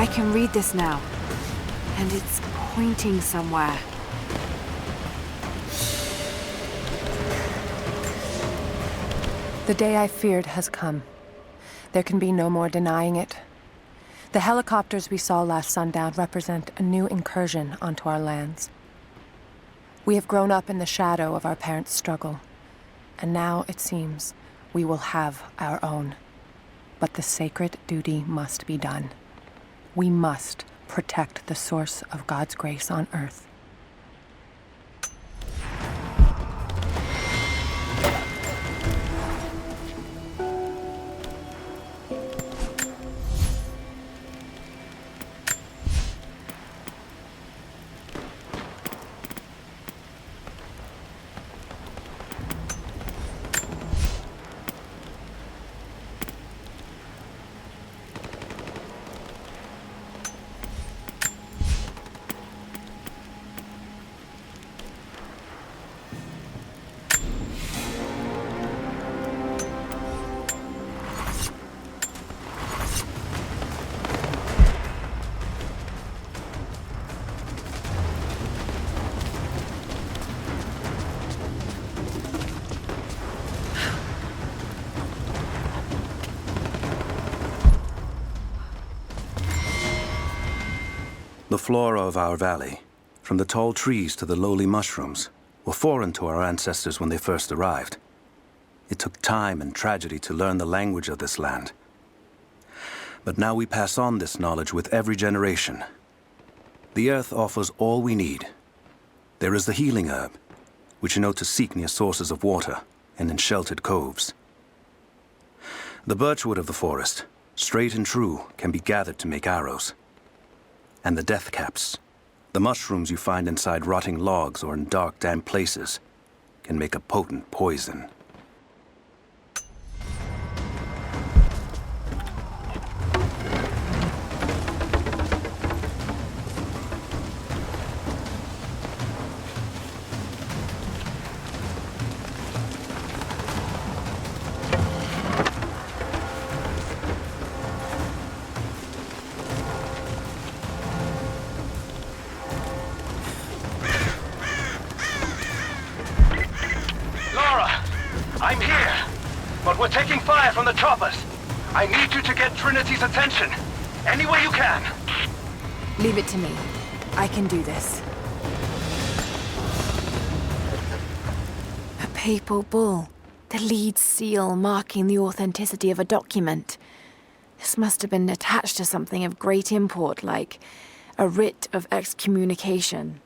I can read this now. And it's pointing somewhere. The day I feared has come. There can be no more denying it. The helicopters we saw last sundown represent a new incursion onto our lands. We have grown up in the shadow of our parents' struggle, and now, it seems, we will have our own. But the sacred duty must be done. We must protect the source of God's grace on earth. The flora of our valley, from the tall trees to the lowly mushrooms, were foreign to our ancestors when they first arrived. It took time and tragedy to learn the language of this land. But now we pass on this knowledge with every generation. The earth offers all we need. There is the healing herb, which you know to seek near sources of water and in sheltered coves. The birchwood of the forest, straight and true, can be gathered to make arrows. And the death caps, the mushrooms you find inside rotting logs or in dark, damp places, can make a potent poison. I'm here, but we're taking fire from the choppers. I need you to get Trinity's attention, any way you can. Leave it to me. I can do this. A papal bull. The lead seal marking the authenticity of a document. This must have been attached to something of great import, like a writ of excommunication.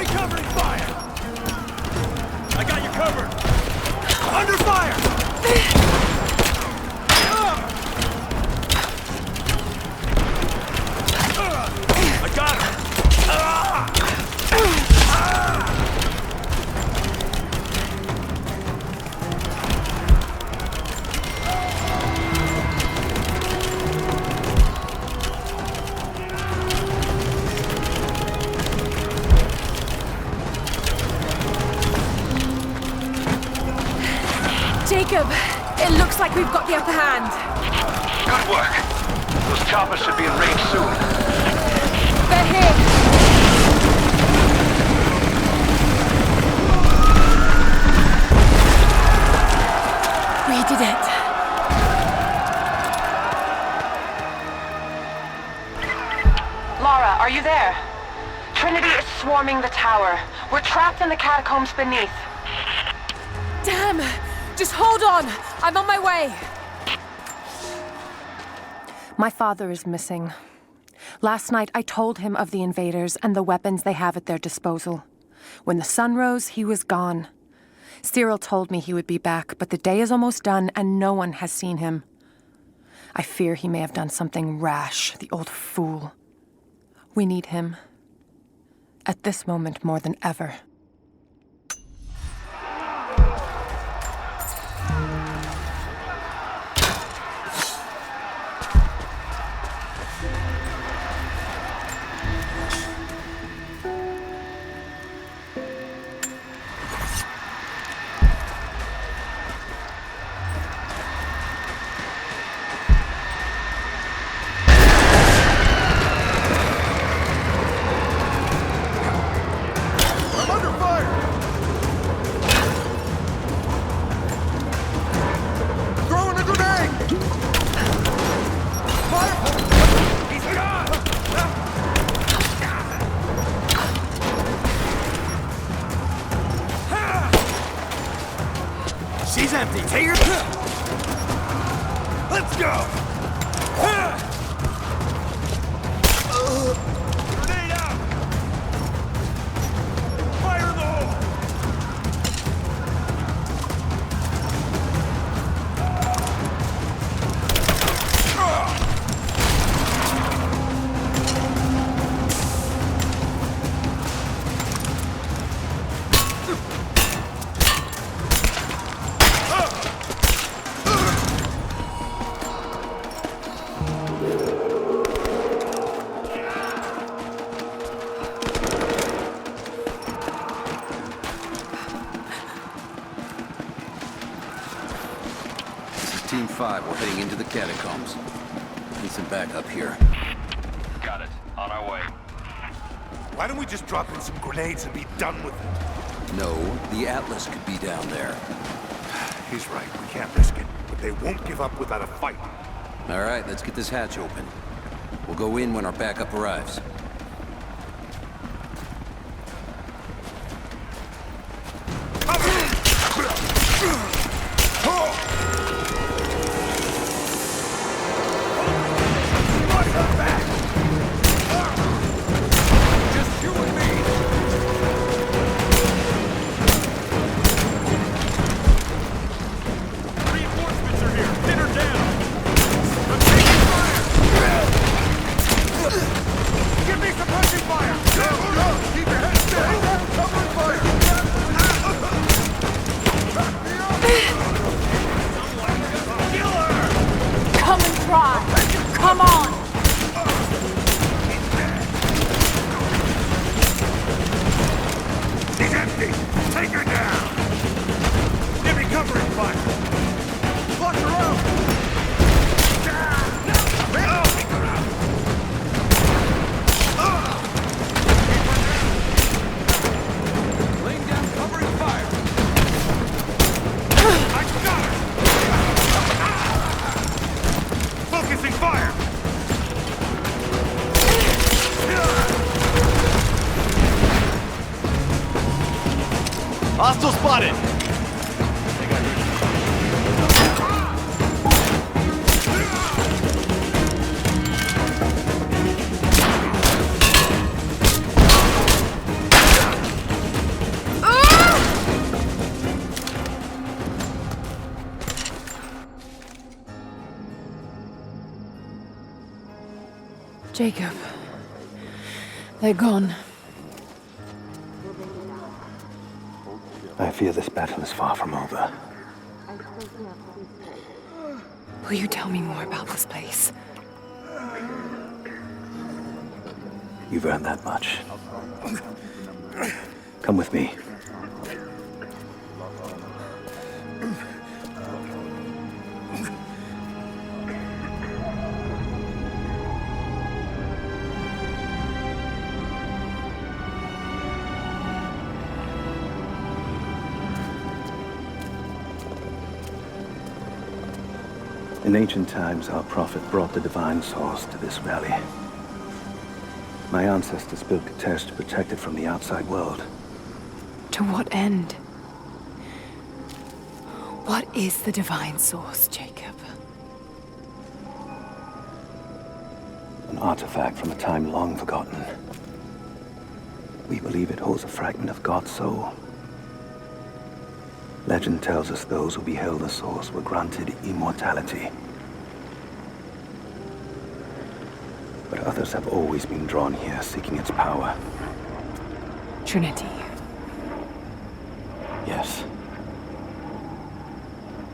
Enemy covering fire! I got you covered! Under fire! I got him! Jacob, it looks like we've got the upper hand. Good work. Those choppers should be in range soon. They're here. We did it. Lara, are you there? Trinity is swarming the tower. We're trapped in the catacombs beneath. Damn! Just hold on! I'm on my way! My father is missing. Last night, I told him of the invaders and the weapons they have at their disposal. When the sun rose, he was gone. Cyril told me he would be back, but the day is almost done and no one has seen him. I fear he may have done something rash, the old fool. We need him. At this moment more than ever. She's empty. Take her. Let's go. Grenade out. Fire in the hole. Team 5, we're heading into the catacombs. Need some backup here. Got it. On our way. Why don't we just drop in some grenades and be done with it? No, the Atlas could be down there. He's right. We can't risk it. But they won't give up without a fight. All right, let's get this hatch open. We'll go in when our backup arrives. Come on! She's empty! Take her down! Give me covering fire! Flush her out! Laying down covering fire! I got her! Focusing fire! Hostile spotted! Jacob. They're gone. I fear this battle is far from over. Will you tell me more about this place? You've earned that much. Come with me. In ancient times, our prophet brought the divine source to this valley. My ancestors built Katesh to protect it from the outside world. To what end? What is the divine source, Jacob? An artifact from a time long forgotten. We believe it holds a fragment of God's soul. Legend tells us those who beheld the source were granted immortality. But others have always been drawn here, seeking its power. Trinity. Yes.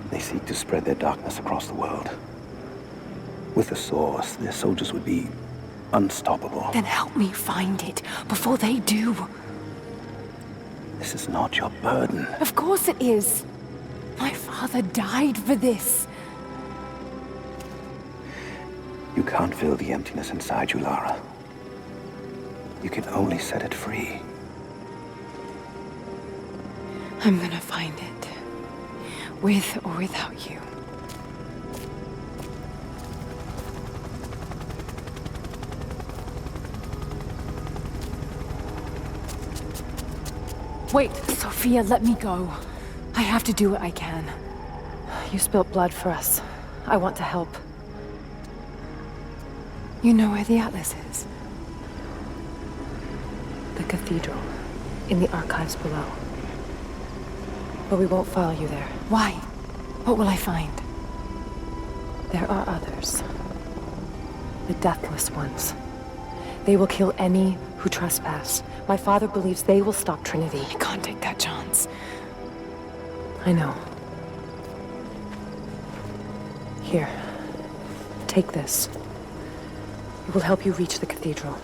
They seek to spread their darkness across the world. With the source, their soldiers would be unstoppable. Then help me find it before they do. This is not your burden. Of course it is. My father died for this. You can't fill the emptiness inside you, Lara. You can only set it free. I'm gonna find it. With or without you. Wait, Sophia, let me go. I have to do what I can. You spilt blood for us. I want to help. You know where the Atlas is? The cathedral, in the archives below. But we won't follow you there. Why? What will I find? There are others. The Deathless Ones. They will kill any who trespass. My father believes they will stop Trinity. I can't take that chance. I know. Here. Take this. It will help you reach the cathedral.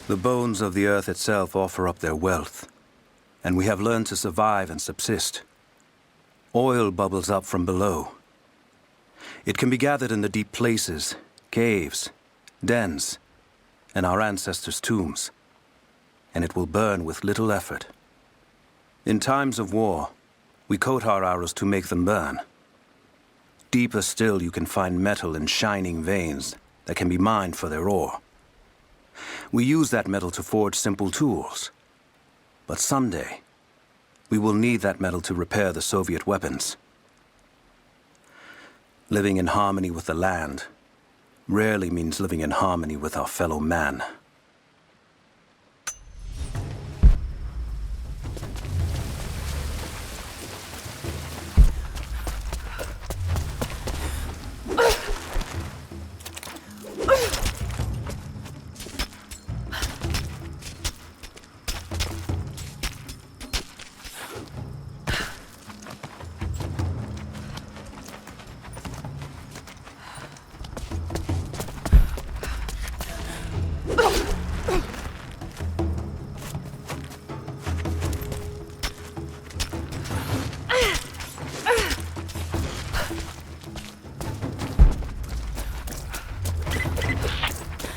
The bones of the earth itself offer up their wealth, and we have learned to survive and subsist. Oil bubbles up from below. It can be gathered in the deep places, caves, dens, and our ancestors' tombs, and it will burn with little effort. In times of war, we coat our arrows to make them burn. Deeper still, you can find metal in shining veins that can be mined for their ore. We use that metal to forge simple tools. But someday, we will need that metal to repair the Soviet weapons. Living in harmony with the land rarely means living in harmony with our fellow man.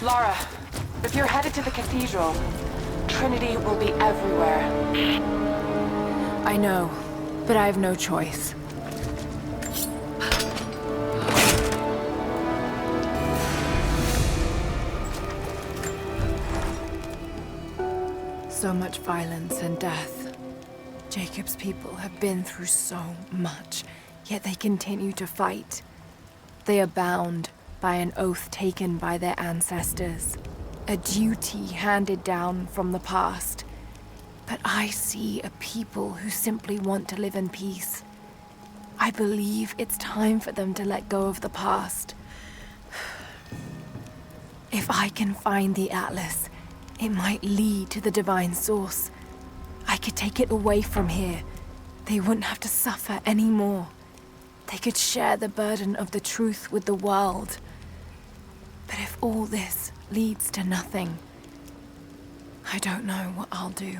Lara, if you're headed to the cathedral, Trinity will be everywhere. I know, but I have no choice. So much violence and death. Jacob's people have been through so much, yet they continue to fight. They are bound by an oath taken by their ancestors, a duty handed down from the past. But I see a people who simply want to live in peace. I believe it's time for them to let go of the past. If I can find the Atlas, it might lead to the divine source. I could take it away from here. They wouldn't have to suffer anymore. They could share the burden of the truth with the world. But if all this leads to nothing, I don't know what I'll do.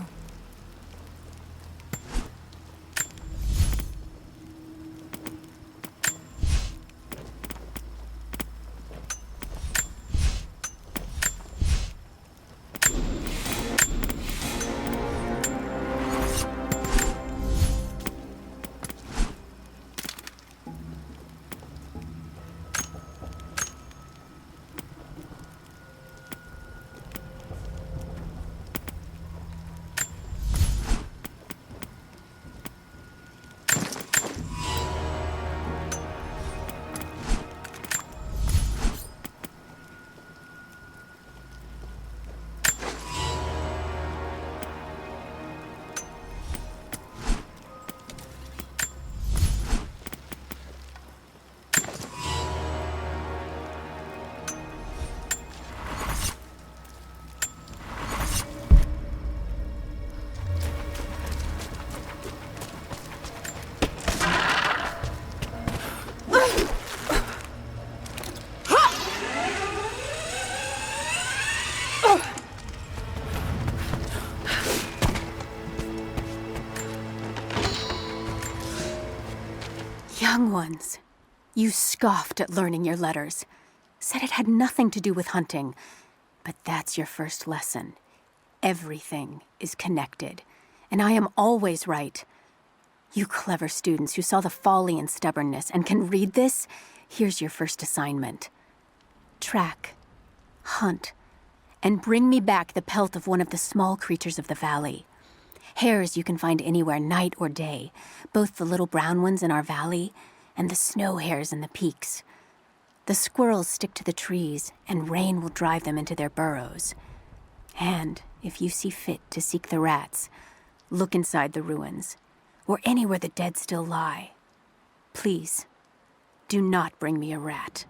Young ones, you scoffed at learning your letters. Said it had nothing to do with hunting. But that's your first lesson. Everything is connected, and I am always right. You clever students who saw the folly and stubbornness and can read this, here's your first assignment. Track, hunt, and bring me back the pelt of one of the small creatures of the valley. Hares you can find anywhere, night or day, both the little brown ones in our valley and the snow hares in the peaks. The squirrels stick to the trees, and rain will drive them into their burrows. And if you see fit to seek the rats, look inside the ruins, or anywhere the dead still lie. Please, do not bring me a rat.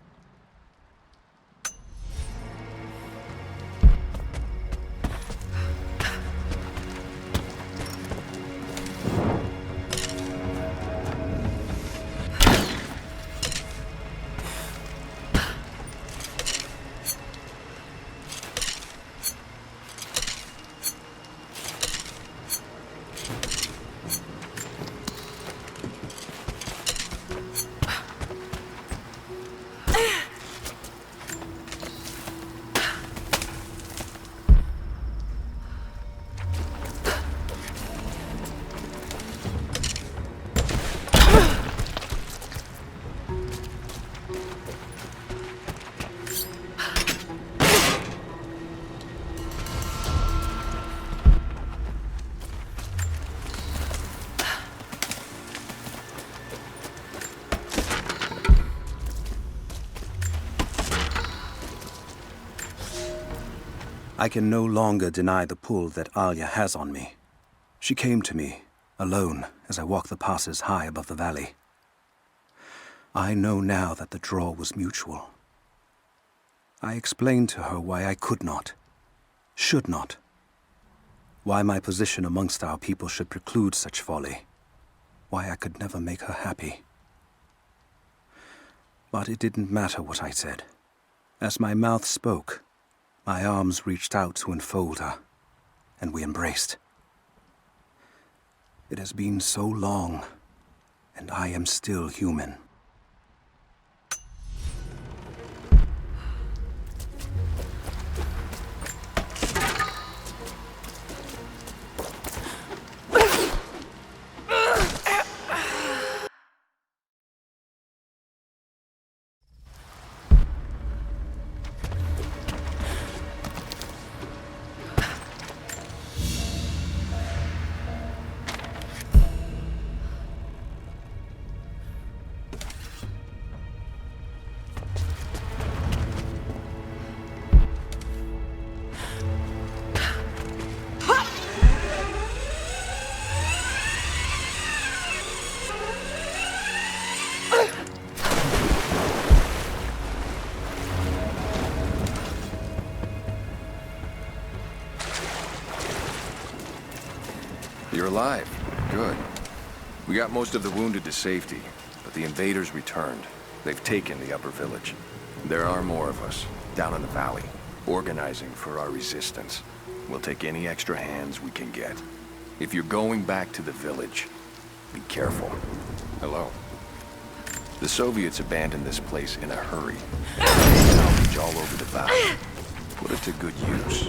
I can no longer deny the pull that Alia has on me. She came to me, alone, as I walked the passes high above the valley. I know now that the draw was mutual. I explained to her why I could not, should not, why my position amongst our people should preclude such folly, why I could never make her happy. But it didn't matter what I said. As my mouth spoke, my arms reached out to enfold her, and we embraced. It has been so long, and I am still human. You're alive. Good. We got most of the wounded to safety, but the invaders returned. They've taken the upper village. There are more of us, down in the valley, organizing for our resistance. We'll take any extra hands we can get. If you're going back to the village, be careful. Hello. The Soviets abandoned this place in a hurry. Salvage all over the valley. Put it to good use.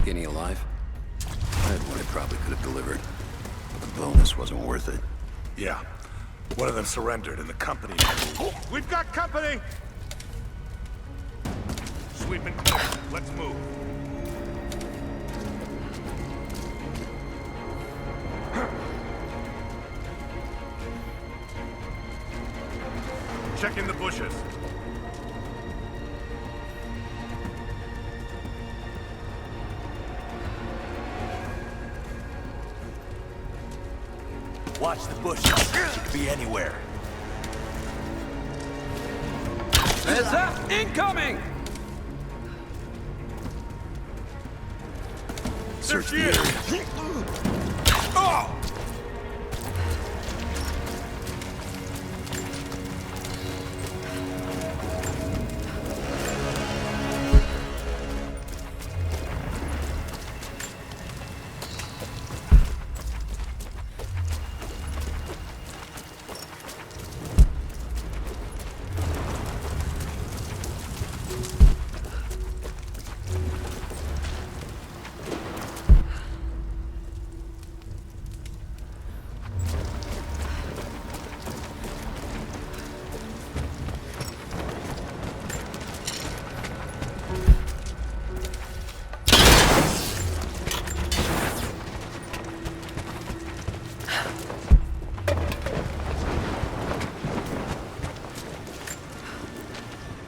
Any alive? I had one I probably could have delivered, but the bonus wasn't worth it. Yeah. One of them surrendered and the company... We've got company! Sweep and clear. Let's move. Check in the bushes. Watch the bushes. She could be anywhere. Heads up! Incoming! Search the area. Oh!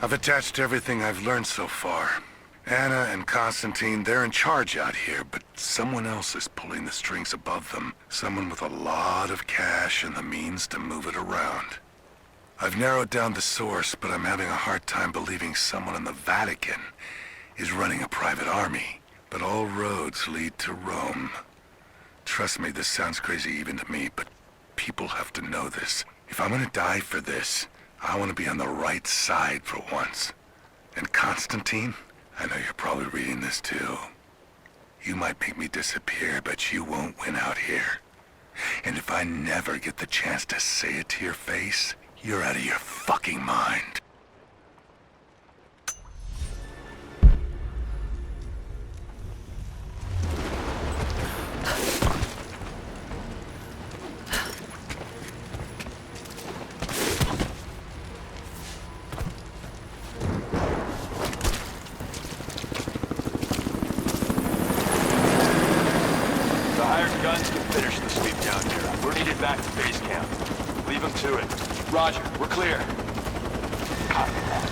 I've attached everything I've learned so far. Anna and Constantine, they're in charge out here, but someone else is pulling the strings above them. Someone with a lot of cash and the means to move it around. I've narrowed down the source, but I'm having a hard time believing someone in the Vatican is running a private army. But all roads lead to Rome. Trust me, this sounds crazy even to me, but people have to know this. If I'm gonna die for this, I want to be on the right side for once. And Constantine, I know you're probably reading this too. You might make me disappear, but you won't win out here. And if I never get the chance to say it to your face, you're out of your fucking mind. to it. Roger, we're clear. Copy that.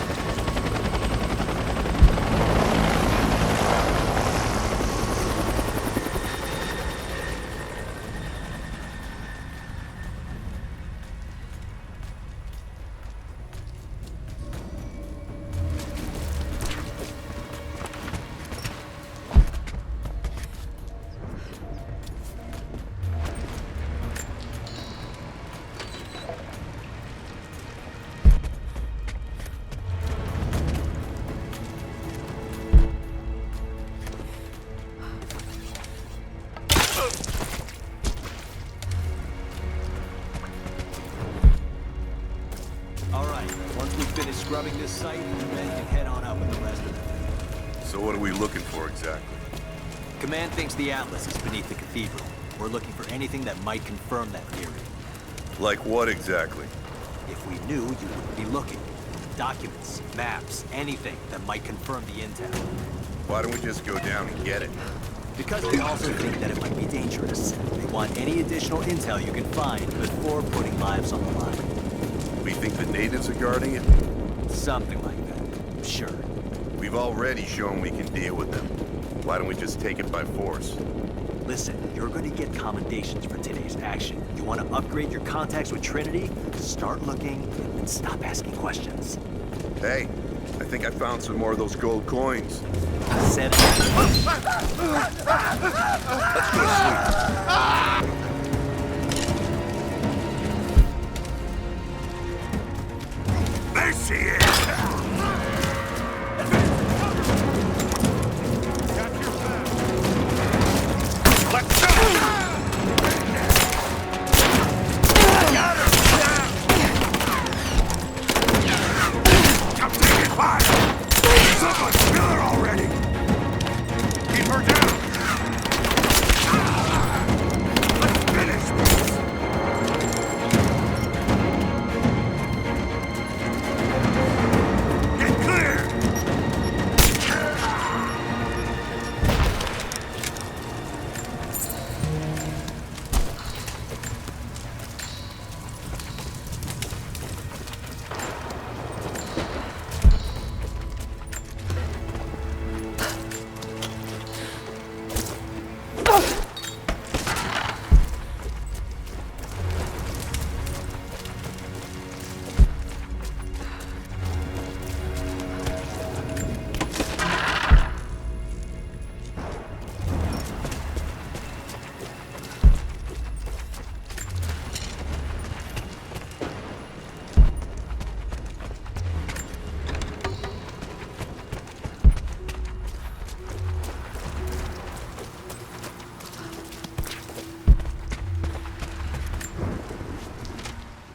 Scrubbing this site, the men can head on up with the rest of it. So what are we looking for exactly? Command thinks the Atlas is beneath the cathedral. We're looking for anything that might confirm that theory. Like what exactly? If we knew, you wouldn't be looking. Documents, maps, anything that might confirm the intel. Why don't we just go down and get it? Because they also think that it might be dangerous. They want any additional intel you can find before putting lives on the line. We think the natives are guarding it? Something like that. Sure. We've already shown we can deal with them. Why don't we just take it by force? Listen, you're going to get commendations for today's action. You want to upgrade your contacts with Trinity? Start looking and stop asking questions. Hey, I think I found some more of those gold coins. Said it. Let's go to sleep. There she is! Let's go! Got her! I'm taking fire! Someone kill her already! Keep her down! Let's finish this! Get clear!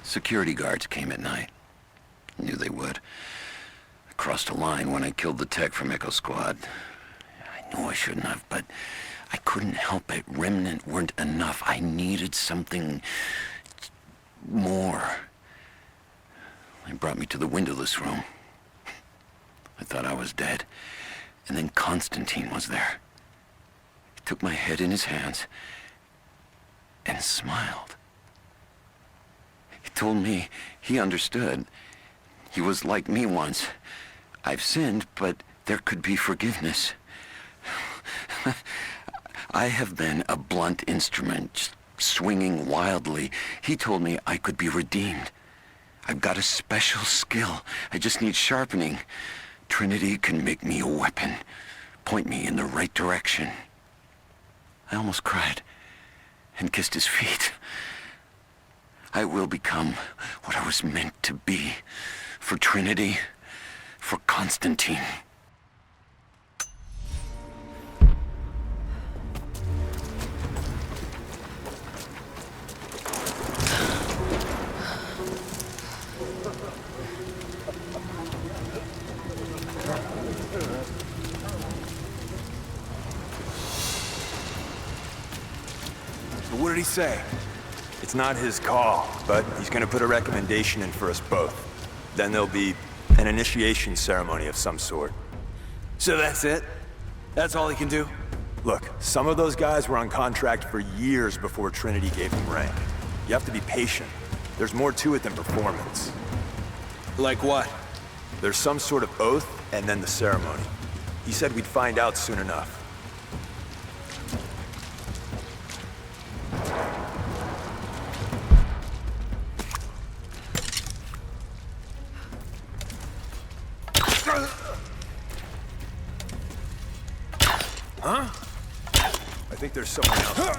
Security guards came at night. Knew they would. I crossed a line when I killed the tech from Echo Squad. I knew I shouldn't have, but I couldn't help it. Remnant weren't enough. I needed something more. They brought me to the windowless room. I thought I was dead. And then Constantine was there. He took my head in his hands and smiled. He told me he understood. He was like me once. I've sinned, but there could be forgiveness. I have been a blunt instrument, swinging wildly. He told me I could be redeemed. I've got a special skill. I just need sharpening. Trinity can make me a weapon, point me in the right direction. I almost cried and kissed his feet. I will become what I was meant to be. For Trinity, for Constantine. So what did he say? It's not his call, but he's gonna put a recommendation in for us both. Then there'll be an initiation ceremony of some sort. So that's it? That's all he can do? Look, some of those guys were on contract for years before Trinity gave them rank. You have to be patient. There's more to it than performance. Like what? There's some sort of oath, and then the ceremony. He said we'd find out soon enough. Huh? I think there's someone else.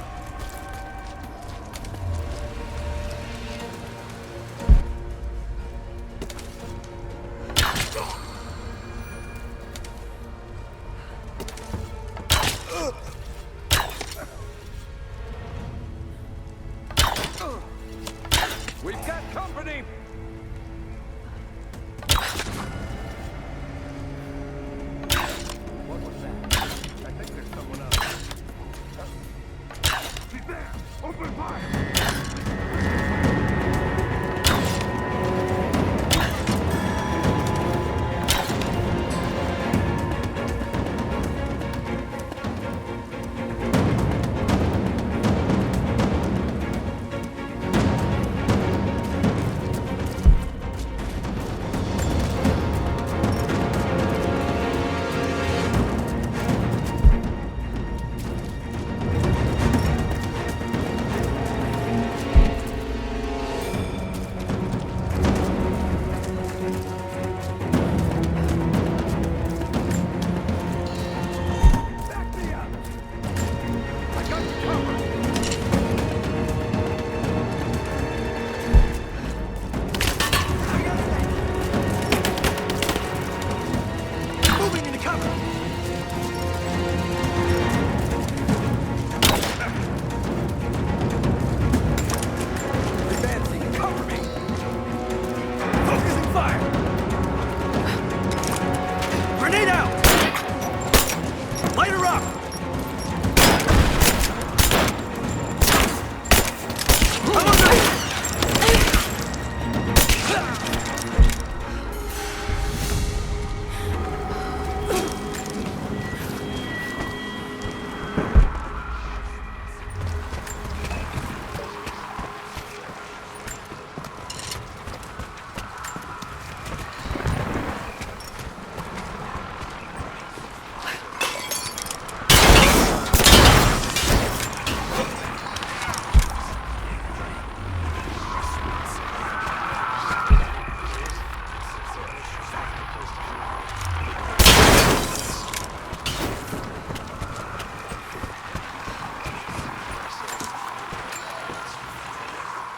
We've got company! What was that? I think there's someone else. He's there! Open fire!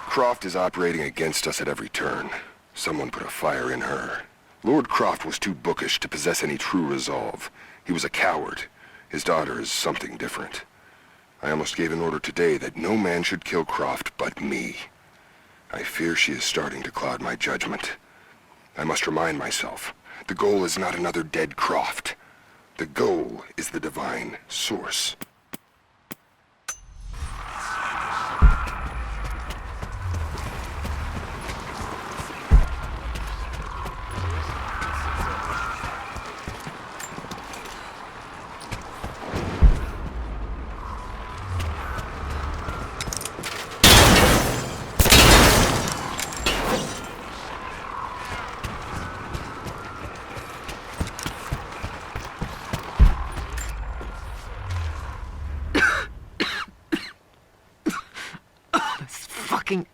Croft is operating against us at every turn. Someone put a fire in her. Lord Croft was too bookish to possess any true resolve. He was a coward. His daughter is something different. I almost gave an order today that no man should kill Croft but me. I fear she is starting to cloud my judgment. I must remind myself, the goal is not another dead Croft. The goal is the divine source.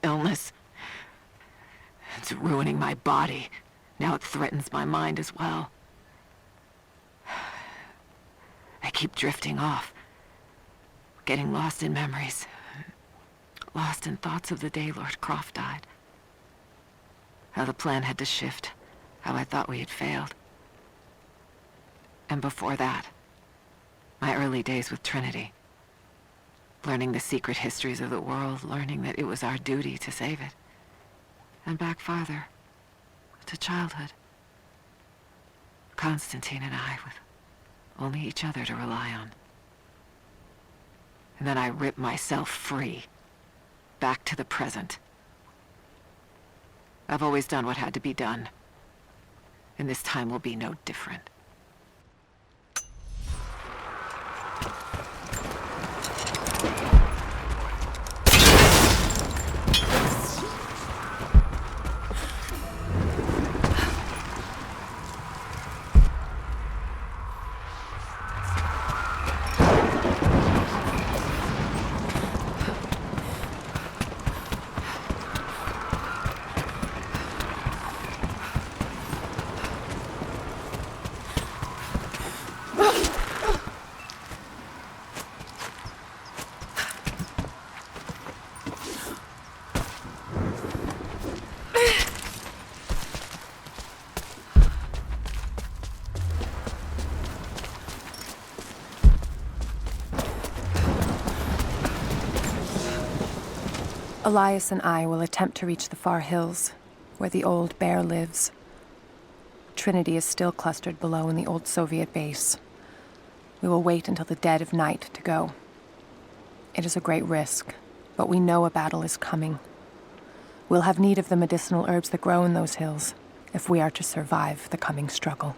Illness. It's ruining my body. Now it threatens my mind as well. I keep drifting off, getting lost in memories, lost in thoughts of the day Lord Croft died. How the plan had to shift, how I thought we had failed. And before that, my early days with Trinity. Learning the secret histories of the world, learning that it was our duty to save it. And back farther, to childhood. Constantine and I, with only each other to rely on. And then I ripped myself free, back to the present. I've always done what had to be done, and this time will be no different. Elias and I will attempt to reach the far hills, where the old bear lives. Trinity is still clustered below in the old Soviet base. We will wait until the dead of night to go. It is a great risk, but we know a battle is coming. We'll have need of the medicinal herbs that grow in those hills if we are to survive the coming struggle.